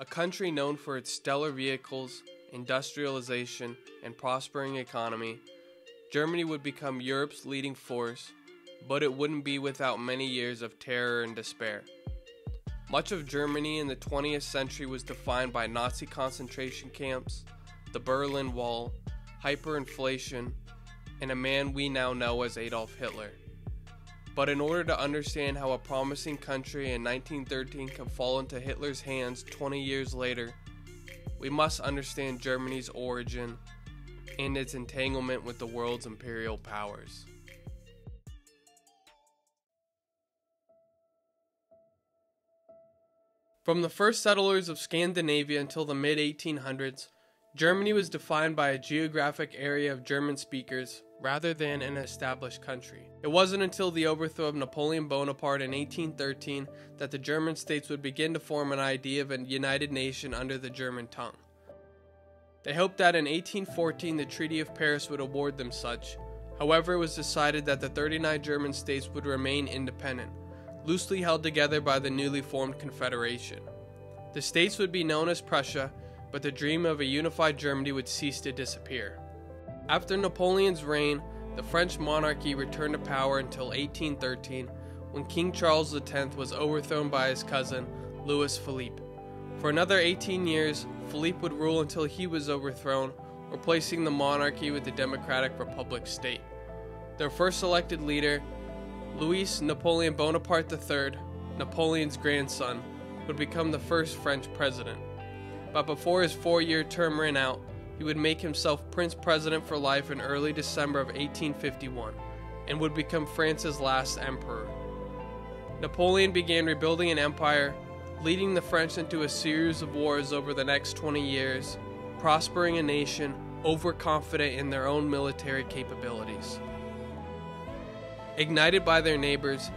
A country known for its stellar vehicles, industrialization, and prospering economy, Germany would become Europe's leading force, but it wouldn't be without many years of terror and despair. Much of Germany in the 20th century was defined by Nazi concentration camps, the Berlin Wall, hyperinflation, and a man we now know as Adolf Hitler. But in order to understand how a promising country in 1913 could fall into Hitler's hands 20 years later, we must understand Germany's origin and its entanglement with the world's imperial powers. From the first settlers of Scandinavia until the mid-1800s, Germany was defined by a geographic area of German speakers rather than an established country. It wasn't until the overthrow of Napoleon Bonaparte in 1813 that the German states would begin to form an idea of a united nation under the German tongue. They hoped that in 1814 the Treaty of Paris would award them such. However, it was decided that the 39 German states would remain independent, loosely held together by the newly formed Confederation. The states would be known as Prussia, but the dream of a unified Germany would cease to disappear. After Napoleon's reign, the French monarchy returned to power until 1813, when King Charles X was overthrown by his cousin, Louis Philippe. For another 18 years, Philippe would rule until he was overthrown, replacing the monarchy with the Democratic Republic state. Their first elected leader, Louis Napoleon Bonaparte III, Napoleon's grandson, would become the first French president. But before his 4-year term ran out, he would make himself Prince President for life in early December of 1851, and would become France's last emperor. Napoleon began rebuilding an empire, leading the French into a series of wars over the next 20 years, prospering a nation overconfident in their own military capabilities. Ignited by their neighbors,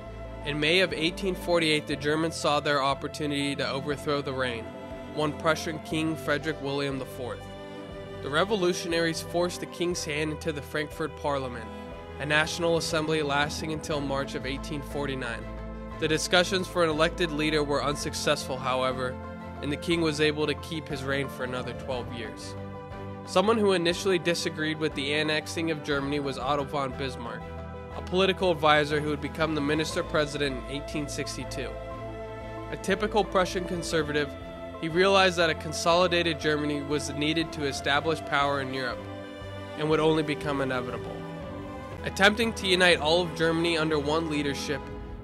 in May of 1848 the Germans saw their opportunity to overthrow the reign, one Prussian King Frederick William IV. The revolutionaries forced the king's hand into the Frankfurt Parliament, a national assembly lasting until March of 1849. The discussions for an elected leader were unsuccessful, however, and the king was able to keep his reign for another 12 years. Someone who initially disagreed with the annexing of Germany was Otto von Bismarck, a political advisor who would become the minister-president in 1862. A typical Prussian conservative, he realized that a consolidated Germany was needed to establish power in Europe, and would only become inevitable. Attempting to unite all of Germany under one leadership,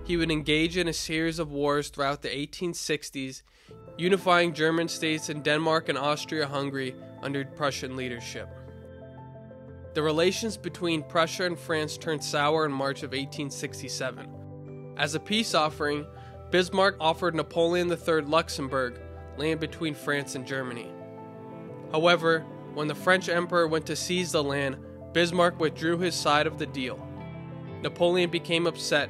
he would engage in a series of wars throughout the 1860s, unifying German states in Denmark and Austria-Hungary under Prussian leadership. The relations between Prussia and France turned sour in March of 1867. As a peace offering, Bismarck offered Napoleon III Luxembourg, land between France and Germany. However, when the French emperor went to seize the land, Bismarck withdrew his side of the deal. Napoleon became upset,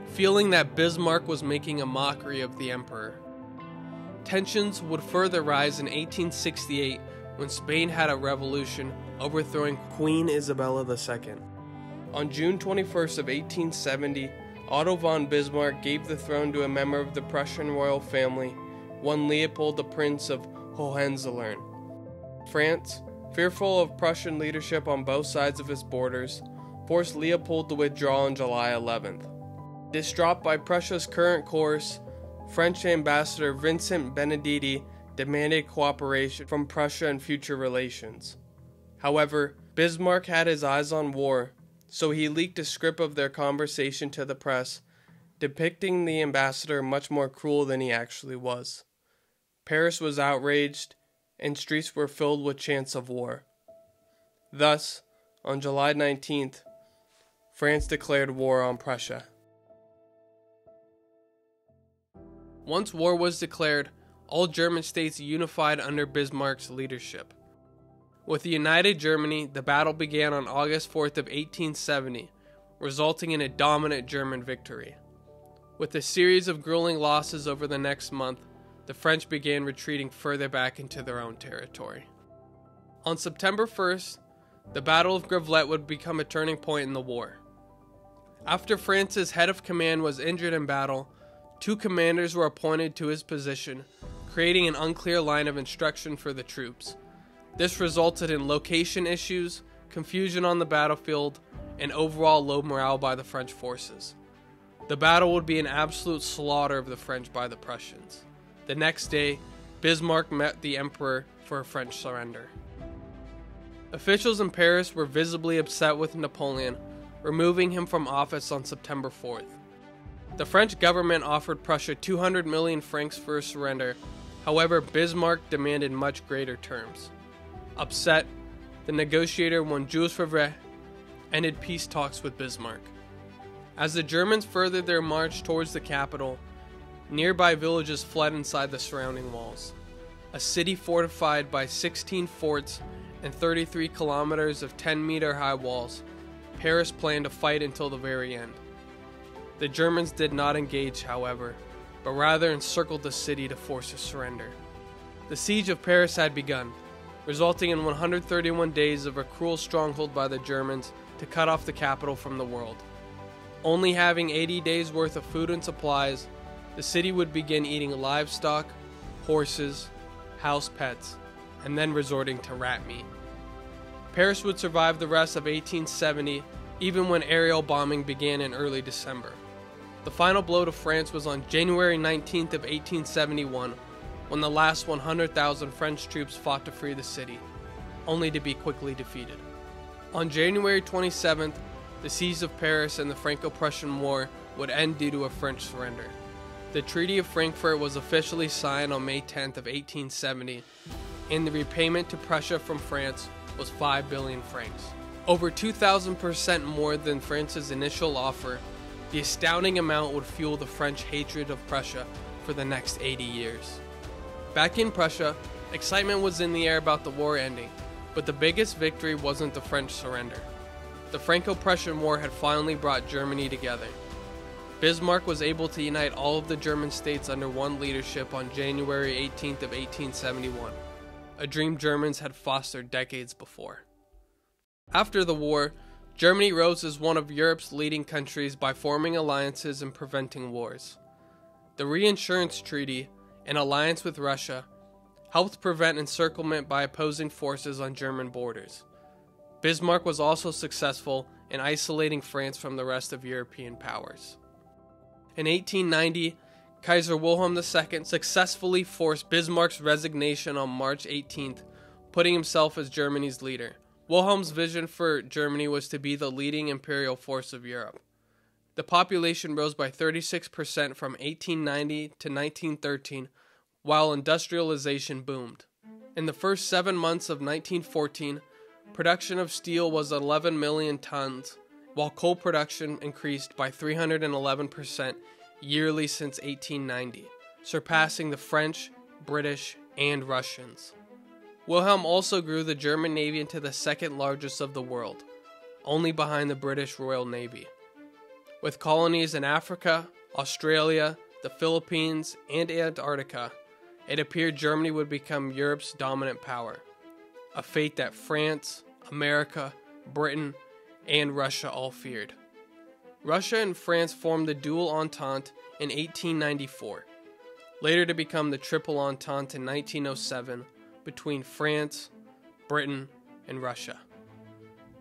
feeling that Bismarck was making a mockery of the emperor. Tensions would further rise in 1868 when Spain had a revolution, overthrowing Queen Isabella II. On June 21st of 1870, Otto von Bismarck gave the throne to a member of the Prussian royal family, one Leopold the Prince of Hohenzollern. France, fearful of Prussian leadership on both sides of its borders, forced Leopold to withdraw on July 11th. Distraught by Prussia's current course, French Ambassador Vincent Benedetti demanded cooperation from Prussia in future relations. However, Bismarck had his eyes on war, so he leaked a script of their conversation to the press, depicting the ambassador much more cruel than he actually was. Paris was outraged, and streets were filled with chants of war. Thus, on July 19th, France declared war on Prussia. Once war was declared, all German states unified under Bismarck's leadership. With a united Germany, the battle began on August 4th of 1870, resulting in a dominant German victory. With a series of grueling losses over the next month, the French began retreating further back into their own territory. On September 1st, the Battle of Gravelotte would become a turning point in the war. After France's head of command was injured in battle, 2 commanders were appointed to his position, creating an unclear line of instruction for the troops. This resulted in location issues, confusion on the battlefield, and overall low morale by the French forces. The battle would be an absolute slaughter of the French by the Prussians. The next day, Bismarck met the Emperor for a French surrender. Officials in Paris were visibly upset with Napoleon, removing him from office on September 4th. The French government offered Prussia 200 million francs for a surrender. However, Bismarck demanded much greater terms. Upset, the negotiator Jules Favre ended peace talks with Bismarck. As the Germans furthered their march towards the capital, nearby villages fled inside the surrounding walls. A city fortified by 16 forts and 33 kilometers of 10-meter-high walls, Paris planned to fight until the very end. The Germans did not engage, however, but rather encircled the city to force a surrender. The siege of Paris had begun, resulting in 131 days of a cruel stronghold by the Germans to cut off the capital from the world. Only having 80 days worth of food and supplies, the city would begin eating livestock, horses, house pets, and then resorting to rat meat. Paris would survive the rest of 1870, even when aerial bombing began in early December. The final blow to France was on January 19th of 1871, when the last 100,000 French troops fought to free the city, only to be quickly defeated. On January 27th, the siege of Paris and the Franco-Prussian War would end due to a French surrender. The Treaty of Frankfurt was officially signed on May 10th of 1870, and the repayment to Prussia from France was 5 billion francs. Over 2,000% more than France's initial offer, the astounding amount would fuel the French hatred of Prussia for the next 80 years. Back in Prussia, excitement was in the air about the war ending, but the biggest victory wasn't the French surrender. The Franco-Prussian War had finally brought Germany together. Bismarck was able to unite all of the German states under one leadership on January 18th of 1871, a dream Germans had fostered decades before. After the war, Germany rose as one of Europe's leading countries by forming alliances and preventing wars. The Reinsurance Treaty, an alliance with Russia, helped prevent encirclement by opposing forces on German borders. Bismarck was also successful in isolating France from the rest of European powers. In 1890, Kaiser Wilhelm II successfully forced Bismarck's resignation on March 18th, putting himself as Germany's leader. Wilhelm's vision for Germany was to be the leading imperial force of Europe. The population rose by 36% from 1890 to 1913, while industrialization boomed. In the first 7 months of 1914, production of steel was 11 million tons, while coal production increased by 311% yearly since 1890, surpassing the French, British, and Russians. Wilhelm also grew the German Navy into the second largest of the world, only behind the British Royal Navy. With colonies in Africa, Australia, the Philippines, and Antarctica, it appeared Germany would become Europe's dominant power, a fate that France, America, Britain, and Russia all feared. Russia and France formed the Dual Entente in 1894, later to become the Triple Entente in 1907 between France, Britain, and Russia.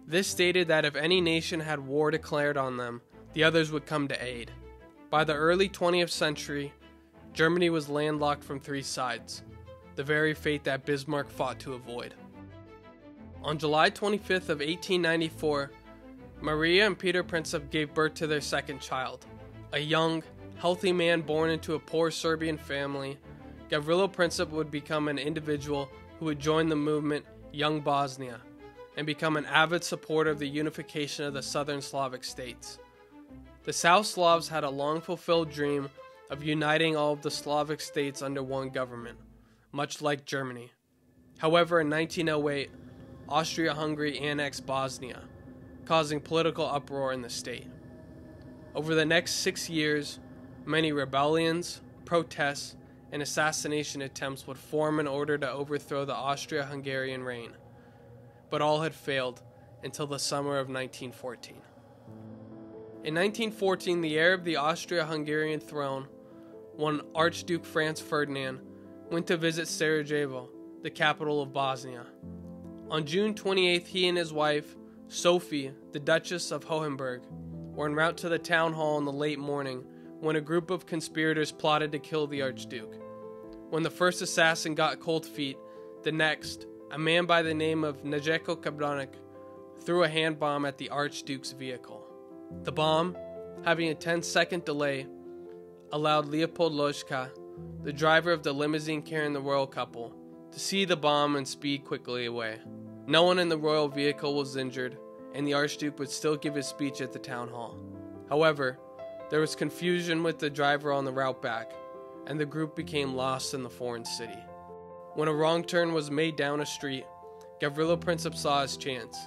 This stated that if any nation had war declared on them, the others would come to aid. By the early 20th century, Germany was landlocked from 3 sides, the very fate that Bismarck fought to avoid. On July 25th of 1894, Maria and Peter Princip gave birth to their second child, a young, healthy man born into a poor Serbian family. Gavrilo Princip would become an individual who would join the movement Young Bosnia and become an avid supporter of the unification of the southern Slavic states. The South Slavs had a long-fulfilled dream of uniting all of the Slavic states under one government, much like Germany. However, in 1908, Austria-Hungary annexed Bosnia, causing political uproar in the state. Over the next 6 years, many rebellions, protests, and assassination attempts would form in order to overthrow the Austria-Hungarian reign, but all had failed until the summer of 1914. In 1914, the heir of the Austria-Hungarian throne, one Archduke Franz Ferdinand, went to visit Sarajevo, the capital of Bosnia. On June 28th, he and his wife, Sophie, the Duchess of Hohenberg, were en route to the town hall in the late morning when a group of conspirators plotted to kill the Archduke. When the first assassin got cold feet, the next, a man by the name of Najeko Kablanek, threw a hand bomb at the Archduke's vehicle. The bomb, having a 10-second delay, allowed Leopold Lojka, the driver of the limousine carrying the royal couple, to see the bomb and speed quickly away. No one in the royal vehicle was injured, and the Archduke would still give his speech at the town hall. However, there was confusion with the driver on the route back, and the group became lost in the foreign city. When a wrong turn was made down a street, Gavrilo Princip saw his chance.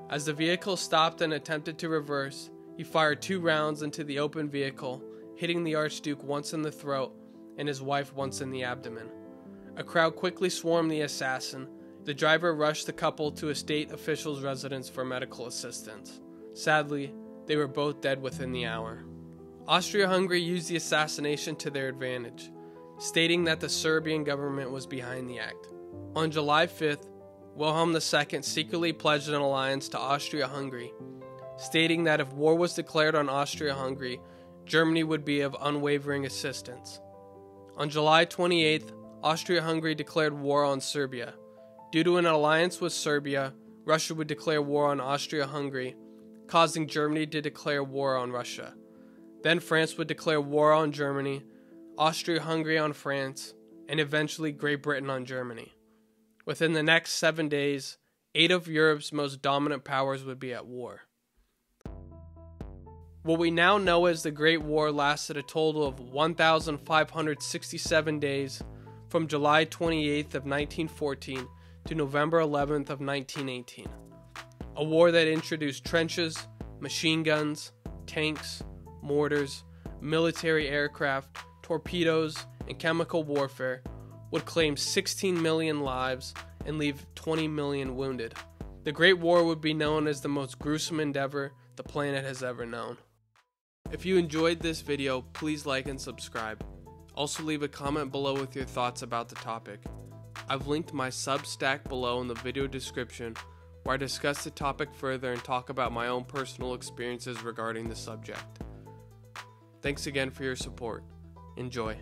As the vehicle stopped and attempted to reverse, he fired 2 rounds into the open vehicle, hitting the Archduke once in the throat and his wife once in the abdomen. A crowd quickly swarmed the assassin. The driver rushed the couple to a state official's residence for medical assistance. Sadly, they were both dead within the hour. Austria-Hungary used the assassination to their advantage, stating that the Serbian government was behind the act. On July 5th, Wilhelm II secretly pledged an alliance to Austria-Hungary, stating that if war was declared on Austria-Hungary, Germany would be of unwavering assistance. On July 28th, Austria-Hungary declared war on Serbia. Due to an alliance with Serbia, Russia would declare war on Austria-Hungary, causing Germany to declare war on Russia. Then France would declare war on Germany, Austria-Hungary on France, and eventually Great Britain on Germany. Within the next 7 days, 8 of Europe's most dominant powers would be at war. What we now know as the Great War lasted a total of 1,567 days, from July 28th of 1914 to November 11th of 1918. A war that introduced trenches, machine guns, tanks, mortars, military aircraft, torpedoes, and chemical warfare, would claim 16 million lives and leave 20 million wounded. The Great War would be known as the most gruesome endeavor the planet has ever known. If you enjoyed this video, please like and subscribe. Also leave a comment below with your thoughts about the topic. I've linked my Substack below in the video description, where I discuss the topic further and talk about my own personal experiences regarding the subject. Thanks again for your support. Enjoy.